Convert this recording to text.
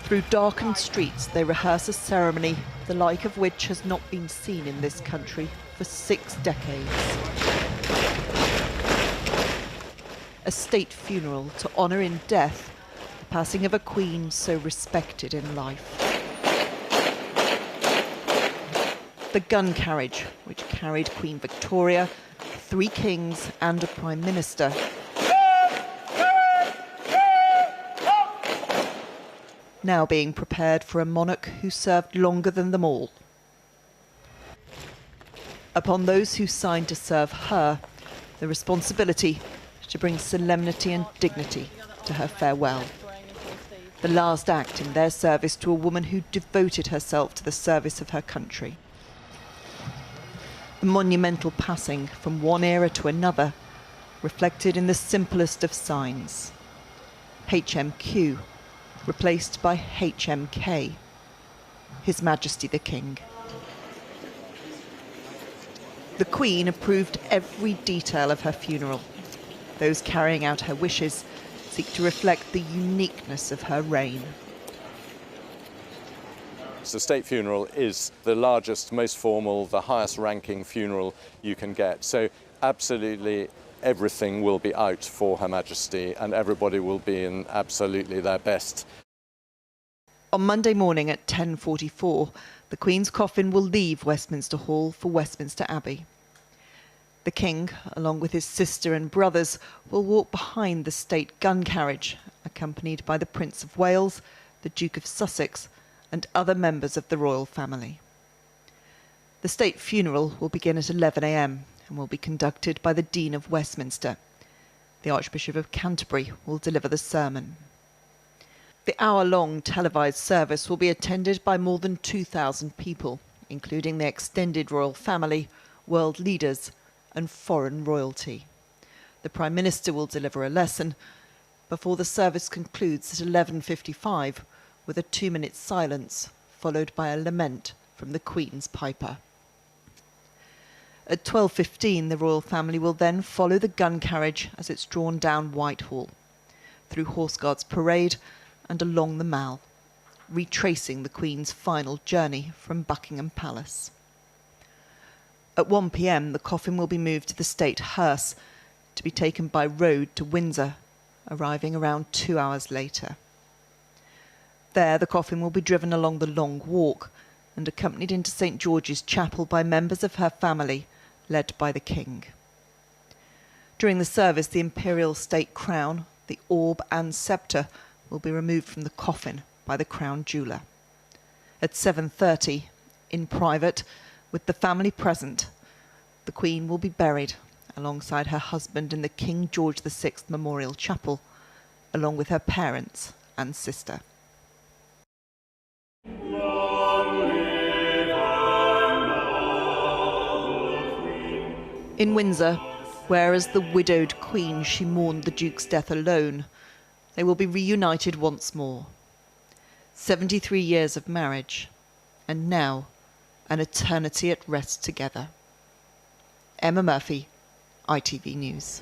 Through darkened streets, they rehearse a ceremony the like of which has not been seen in this country for 6 decades. A state funeral to honour in death the passing of a queen so respected in life. The gun carriage, which carried Queen Victoria, 3 kings and a prime minister, now being prepared for a monarch who served longer than them all. Upon those who signed to serve her, the responsibility to bring solemnity and dignity to her farewell. The last act in their service to a woman who devoted herself to the service of her country. The monumental passing from one era to another, reflected in the simplest of signs. HMQ, replaced by HMK, His Majesty the King. The Queen approved every detail of her funeral. Those carrying out her wishes seek to reflect the uniqueness of her reign. The state funeral is the largest, most formal, the highest ranking funeral you can get. So absolutely everything will be out for Her Majesty and everybody will be in absolutely their best. On Monday morning at 10:44, the Queen's coffin will leave Westminster Hall for Westminster Abbey. The King, along with his sister and brothers, will walk behind the state gun carriage, accompanied by the Prince of Wales, the Duke of Sussex, and other members of the royal family. The state funeral will begin at 11 a.m. and will be conducted by the Dean of Westminster. The Archbishop of Canterbury will deliver the sermon. The hour-long televised service will be attended by more than 2,000 people, including the extended royal family, world leaders, and foreign royalty. The Prime Minister will deliver a lesson before the service concludes at 11:55 with a 2-minute silence, followed by a lament from the Queen's piper. At 12:15, the royal family will then follow the gun carriage as it's drawn down Whitehall, through Horse Guards Parade and along the Mall, retracing the Queen's final journey from Buckingham Palace. At 1 p.m, the coffin will be moved to the state hearse to be taken by road to Windsor, arriving around 2 hours later. There, the coffin will be driven along the Long Walk and accompanied into St. George's Chapel by members of her family, led by the King. During the service, the imperial state crown, the orb and sceptre will be removed from the coffin by the crown jeweller. At 7:30, in private, with the family present, the Queen will be buried alongside her husband in the King George VI Memorial Chapel, along with her parents and sister. In Windsor, where as the widowed Queen she mourned the Duke's death alone, they will be reunited once more. 73 years of marriage, and now an eternity at rest together. Emma Murphy, ITV News.